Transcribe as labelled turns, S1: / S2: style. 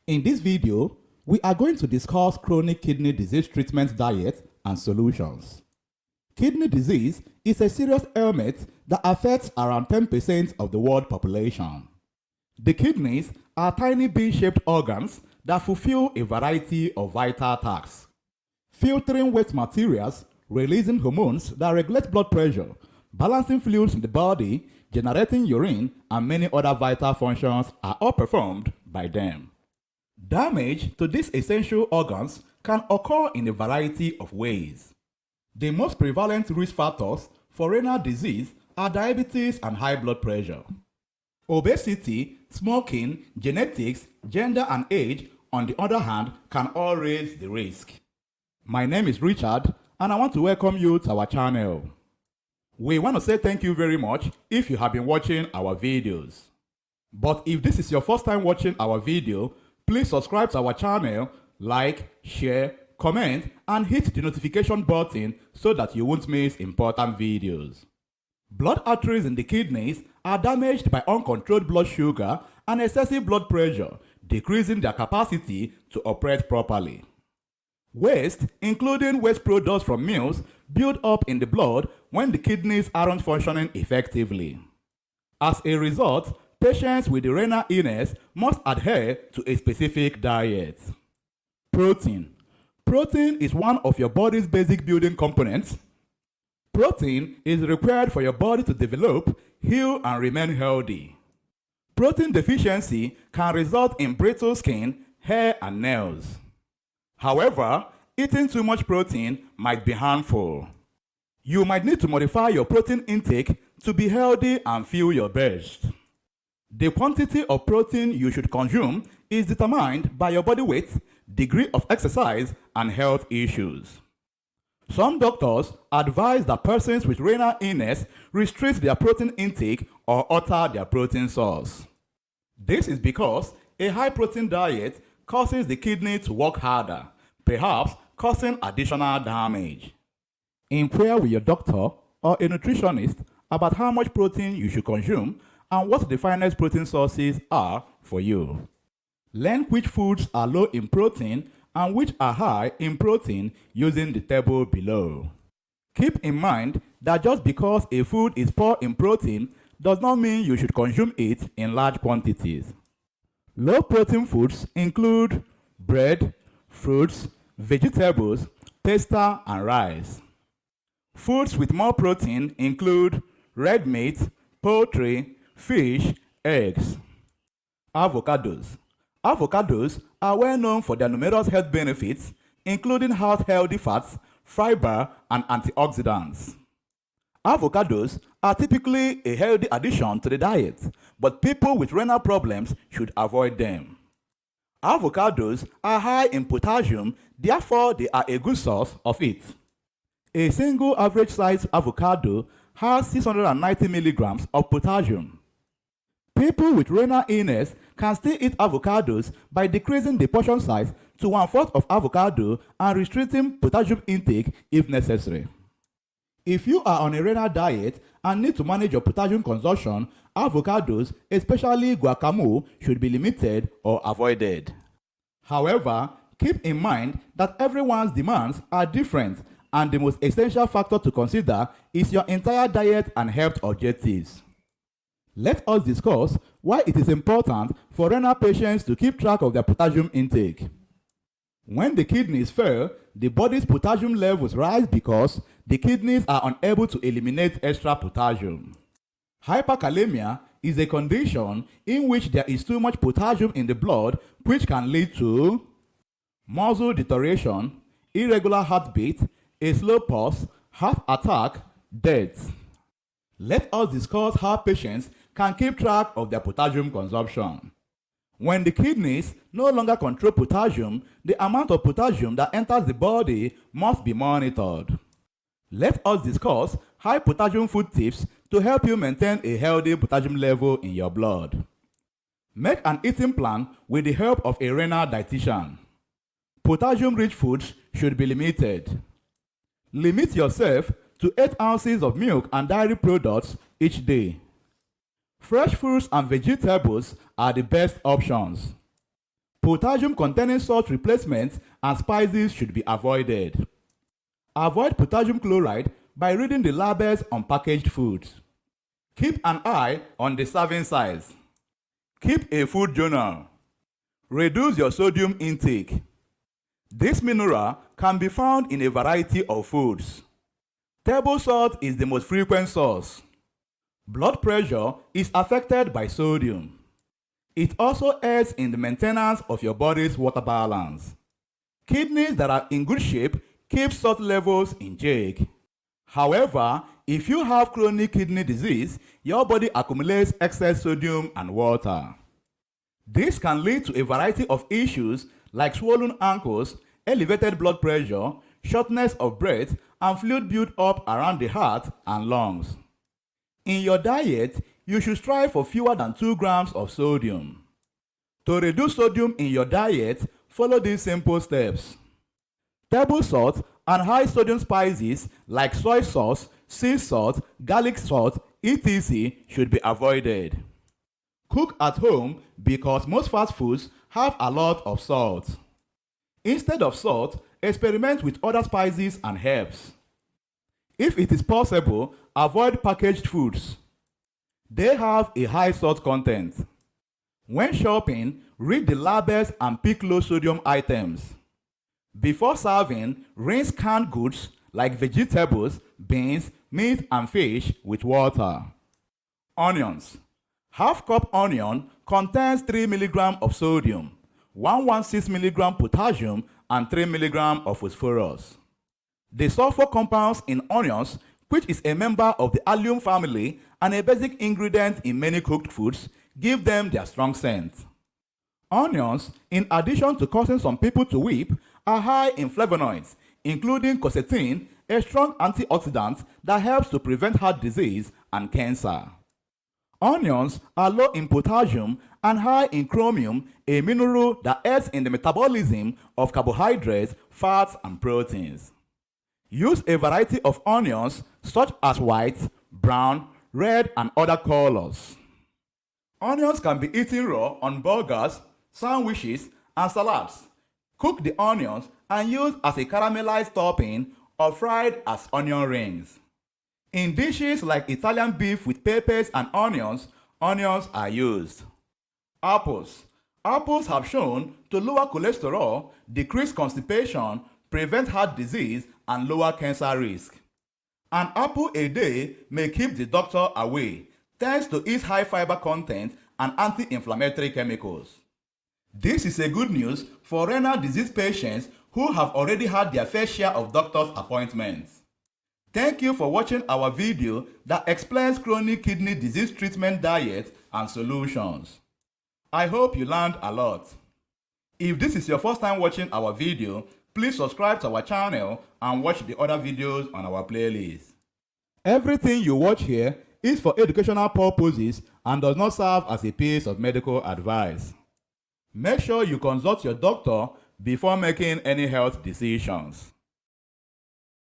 S1: In this video, we are going to discuss chronic kidney disease treatment diet and solutions. Kidney disease is a serious ailment that affects around 10% of the world population. The kidneys are tiny bean-shaped organs that fulfill a variety of vital tasks. Filtering waste materials, releasing hormones that regulate blood pressure, balancing fluids in the body, generating urine, and many other vital functions are all performed by them. Damage to these essential organs can occur in a variety of ways. The most prevalent risk factors for renal disease are diabetes and high blood pressure. Obesity, smoking, genetics, gender, and age, on the other hand, can all raise the risk. My name is Richard, and I want to welcome you to our channel. We want to say thank you very much if you have been watching our videos. But if this is your first time watching our video, please subscribe to our channel, like, share, comment, and hit the notification button so that you won't miss important videos. Blood arteries in the kidneys are damaged by uncontrolled blood sugar and excessive blood pressure, decreasing their capacity to operate properly. Waste, including waste products from meals, build up in the blood when the kidneys aren't functioning effectively. As a result, patients with the renal illness must adhere to a specific diet. Protein. Protein is one of your body's basic building components. Protein is required for your body to develop, heal, and remain healthy. Protein deficiency can result in brittle skin, hair, and nails. However, eating too much protein might be harmful. You might need to modify your protein intake to be healthy and feel your best. The quantity of protein you should consume is determined by your body weight, degree of exercise, and health issues. Some doctors advise that persons with renal illness restrict their protein intake or alter their protein source. This is because a high protein diet causes the kidney to work harder, perhaps causing additional damage. Inquire with your doctor or a nutritionist about how much protein you should consume and what the finest protein sources are for you. Learn which foods are low in protein and which are high in protein using the table below. Keep in mind that just because a food is poor in protein does not mean you should consume it in large quantities. Low protein foods include bread, fruits, vegetables, pasta, and rice. Foods with more protein include red meat, poultry, fish, eggs. Avocados. Avocados are well known for their numerous health benefits, including healthy fats, fiber, and antioxidants. Avocados are typically a healthy addition to the diet, but people with renal problems should avoid them. Avocados are high in potassium, therefore they are a good source of it. A single average-sized avocado has 690 milligrams of potassium. People with renal illness can still eat avocados by decreasing the portion size to 1/4 of avocado and restricting potassium intake if necessary. If you are on a renal diet and need to manage your potassium consumption, avocados, especially guacamole, should be limited or avoided. However, keep in mind that everyone's demands are different, and the most essential factor to consider is your entire diet and health objectives. Let us discuss why it is important for renal patients to keep track of their potassium intake. When the kidneys fail, the body's potassium levels rise because the kidneys are unable to eliminate extra potassium. Hyperkalemia is a condition in which there is too much potassium in the blood, which can lead to muscle deterioration, irregular heartbeat, a slow pulse, heart attack, death. Let us discuss how patients can keep track of their potassium consumption. When the kidneys no longer control potassium, the amount of potassium that enters the body must be monitored. Let us discuss high potassium food tips to help you maintain a healthy potassium level in your blood. Make an eating plan with the help of a renal dietitian. Potassium-rich foods should be limited. Limit yourself to 8 ounces of milk and dairy products each day. Fresh fruits and vegetables are the best options. Potassium-containing salt replacements and spices should be avoided. Avoid potassium chloride by reading the labels on packaged foods. Keep an eye on the serving size. Keep a food journal. Reduce your sodium intake. This mineral can be found in a variety of foods. Table salt is the most frequent source. Blood pressure is affected by sodium. It also aids in the maintenance of your body's water balance. Kidneys that are in good shape keep salt levels in check. However, if you have chronic kidney disease, your body accumulates excess sodium and water. This can lead to a variety of issues like swollen ankles, elevated blood pressure, shortness of breath, and fluid build-up around the heart and lungs. In your diet, you should strive for fewer than 2 grams of sodium. To reduce sodium in your diet, follow these simple steps. Table salt and high sodium spices like soy sauce, sea salt, garlic salt, etc. should be avoided. Cook at home because most fast foods have a lot of salt. Instead of salt, experiment with other spices and herbs. If it is possible, avoid packaged foods. They have a high salt content. When shopping, read the labels and pick low sodium items. Before serving, rinse canned goods like vegetables, beans, meat, and fish with water. Onions. Half cup onion contains 3 mg of sodium, 116 mg potassium, and 3 mg of phosphorus. The sulfur compounds in onions, which is a member of the allium family and a basic ingredient in many cooked foods, give them their strong scent. Onions, in addition to causing some people to weep, are high in flavonoids, including quercetin, a strong antioxidant that helps to prevent heart disease and cancer. Onions are low in potassium and high in chromium, a mineral that aids in the metabolism of carbohydrates, fats, and proteins. Use a variety of onions such as white, brown, red, and other colors. Onions can be eaten raw on burgers, sandwiches, and salads. Cook the onions and use as a caramelized topping or fried as onion rings. In dishes like Italian beef with peppers and onions are used. Apples. Apples have shown to lower cholesterol, decrease constipation, prevent heart disease, and lower cancer risk. An apple a day may keep the doctor away, thanks to its high fiber content and anti-inflammatory chemicals. This is a good news for renal disease patients who have already had their fair share of doctor's appointments. Thank you for watching our video that explains chronic kidney disease treatment diet and solutions. I hope you learned a lot. If this is your first time watching our video, please subscribe to our channel and watch the other videos on our playlist. Everything you watch here is for educational purposes and does not serve as a piece of medical advice. Make sure you consult your doctor before making any health decisions.